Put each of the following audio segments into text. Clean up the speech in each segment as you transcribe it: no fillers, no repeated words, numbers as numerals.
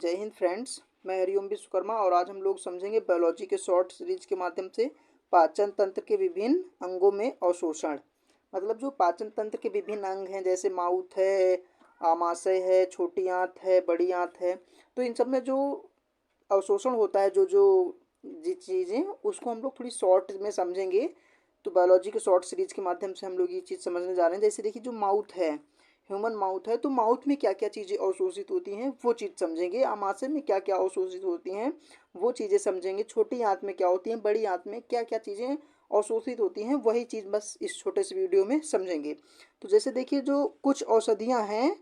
जय हिंद फ्रेंड्स। मैं हरिओम विश्वकर्मा और आज हम लोग समझेंगे बायोलॉजी के शॉर्ट सीरीज के माध्यम से पाचन तंत्र के विभिन्न अंगों में अवशोषण। मतलब जो पाचन तंत्र के विभिन्न अंग हैं जैसे माउथ है, आमाशय है, छोटी आंत है, बड़ी आंत है, तो इन सब में जो अवशोषण होता है, जो जो जिस चीज़ें उसको हम लोग थोड़ी शॉर्ट में समझेंगे। तो बायोलॉजी के शॉर्ट सीरीज के माध्यम से हम लोग ये चीज़ समझने जा रहे हैं। जैसे देखिए, जो माउथ है, ह्यूमन माउथ है, तो माउथ में क्या क्या चीज़ें अवशोषित होती हैं वो चीज़ समझेंगे। आमाशय में क्या क्या अवशोषित होती हैं वो चीज़ें समझेंगे। छोटी आंत में क्या होती हैं, बड़ी आंत में क्या क्या चीज़ें अवशोषित होती हैं, वही चीज़ बस इस छोटे से वीडियो में समझेंगे। तो जैसे देखिए, जो कुछ औषधियाँ हैं,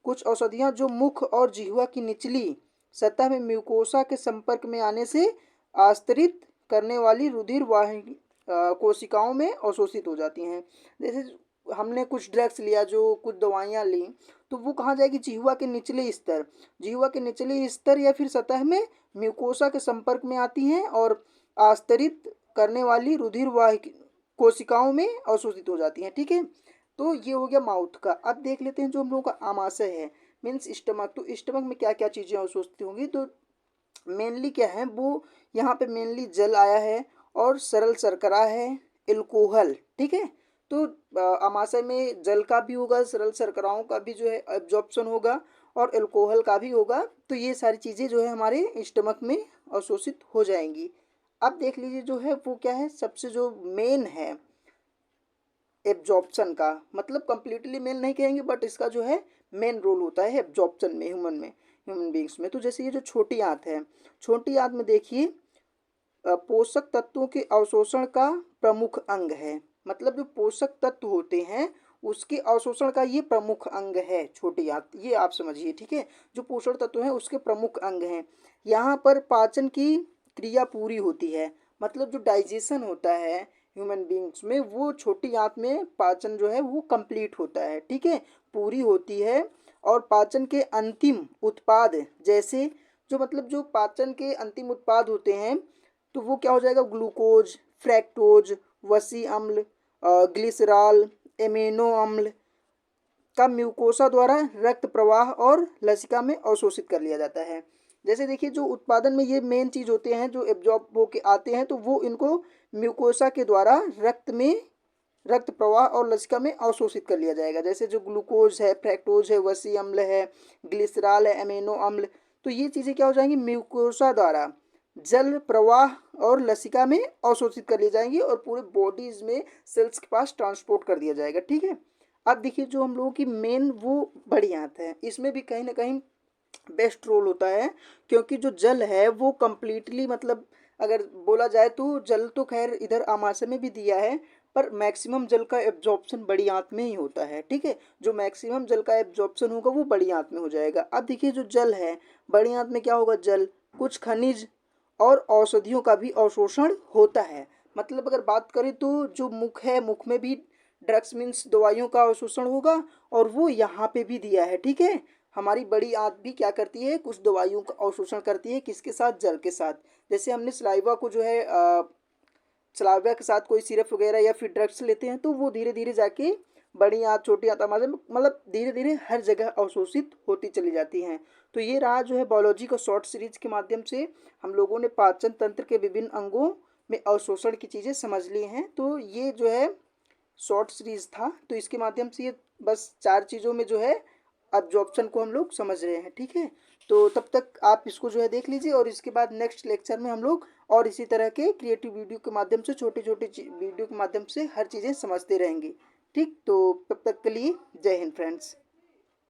कुछ औषधियाँ जो मुख और जिह्वा की निचली सतह में म्यूकोसा के संपर्क में आने से आस्तरित करने वाली रुधिर वाहिनी कोशिकाओं में अवशोषित हो जाती हैं। जैसे हमने कुछ ड्रग्स लिया, जो कुछ दवाइयाँ ली, तो वो कहाँ जाएगी, जिह्वा के निचले स्तर, जिह्वा के निचले स्तर या फिर सतह में म्यूकोसा के संपर्क में आती हैं और आस्तरित करने वाली रुधिर वाहिक कोशिकाओं में अवशोषित हो जाती हैं। ठीक है, तो ये हो गया माउथ का। अब देख लेते हैं जो हम लोगों का आमाशय है, मीन्स स्टमक। तो स्टमक में क्या क्या चीज़ें अवशोषित होंगी, तो मेनली क्या है वो, यहाँ पे मेनली जल आया है और सरल शर्करा है, एल्कोहल। ठीक है, तो आमाशय में जल का भी होगा, सरल शर्कराओं का भी जो है एब्जॉर्प्शन होगा और एल्कोहल का भी होगा। तो ये सारी चीज़ें जो है हमारे स्टमक में अवशोषित हो जाएंगी। अब देख लीजिए, जो है वो क्या है, सबसे जो मेन है एब्जॉर्प्शन का, मतलब कंप्लीटली मेन नहीं कहेंगे, बट इसका जो है मेन रोल होता है एब्जॉर्प्शन में, ह्यूमन बींग्स में। तो जैसे ये जो छोटी आंत है, छोटी आंत में देखिए पोषक तत्वों के अवशोषण का प्रमुख अंग है। मतलब जो पोषक तत्व होते हैं उसके अवशोषण का ये प्रमुख अंग है छोटी आंत, ये आप समझिए। ठीक है, जो पोषक तत्व हैं उसके प्रमुख अंग हैं। यहाँ पर पाचन की क्रिया पूरी होती है, मतलब जो डाइजेशन होता है ह्यूमन बींग्स में, वो छोटी आंत में पाचन जो है वो कंप्लीट होता है। ठीक है, पूरी होती है। और पाचन के अंतिम उत्पाद, जैसे जो मतलब जो पाचन के अंतिम उत्पाद होते हैं, तो वो क्या हो जाएगा, ग्लूकोज, फ्रैक्टोज, वसी अम्ल, ग्लिसरॉल, एमिनो अम्ल का म्यूकोसा द्वारा रक्त प्रवाह और लसिका में अवशोषित कर लिया जाता है। जैसे देखिए, जो उत्पादन में ये मेन चीज़ होते हैं जो एब्जॉर्ब होके आते हैं, तो वो इनको म्यूकोसा के द्वारा रक्त प्रवाह और लसिका में अवशोषित कर लिया जाएगा। जैसे जो ग्लूकोज है, फ्रैक्टोज है, वसी अम्ल है, ग्लिसरॉल है, एमिनो अम्ल, तो ये चीज़ें क्या हो जाएंगी, म्यूकोसा द्वारा जल प्रवाह और लसिका में अवशोषित कर ली जाएंगी और पूरे बॉडीज में सेल्स के पास ट्रांसपोर्ट कर दिया जाएगा। ठीक है, अब देखिए, जो हम लोगों की मेन वो बड़ी आंत है, इसमें भी कहीं ना कहीं बेस्ट रोल होता है, क्योंकि जो जल है वो कंप्लीटली, मतलब अगर बोला जाए तो जल तो खैर इधर आमाशय में भी दिया है, पर मैक्सिमम जल का एब्जॉर्प्शन बड़ी आंत में ही होता है। ठीक है, जो मैक्सिमम जल का एब्जॉर्प्शन होगा वो बड़ी आंत में हो जाएगा। अब देखिए, जो जल है बड़ी आंत में क्या होगा, जल, कुछ खनिज और औषधियों का भी अवशोषण होता है। मतलब अगर बात करें तो जो मुख है, मुख में भी ड्रग्स मीन्स दवाइयों का अवशोषण होगा और वो यहाँ पे भी दिया है। ठीक है, हमारी बड़ी आंत भी क्या करती है, कुछ दवाइयों का अवशोषण करती है, किसके साथ, जल के साथ। जैसे हमने सलाइवा को जो है सलाइवा के साथ कोई सिरप वगैरह या फिर ड्रग्स लेते हैं, तो वो धीरे धीरे जाके बड़ी आंत, छोटी आंत, मतलब धीरे धीरे हर जगह अवशोषित होती चली जाती हैं। तो ये रहा जो है बायोलॉजी का शॉर्ट सीरीज के माध्यम से हम लोगों ने पाचन तंत्र के विभिन्न अंगों में अवशोषण की चीज़ें समझ ली हैं। तो ये जो है शॉर्ट सीरीज था, तो इसके माध्यम से ये बस 4 चीज़ों में जो है अब्जॉर्प्शन को हम लोग समझ रहे हैं। ठीक है, तो तब तक आप इसको जो है देख लीजिए और इसके बाद नेक्स्ट लेक्चर में हम लोग और इसी तरह के क्रिएटिव वीडियो के माध्यम से, छोटे छोटे वीडियो के माध्यम से हर चीज़ें समझते रहेंगे। ठीक, तो तब तक के लिए जय हिंद फ्रेंड्स।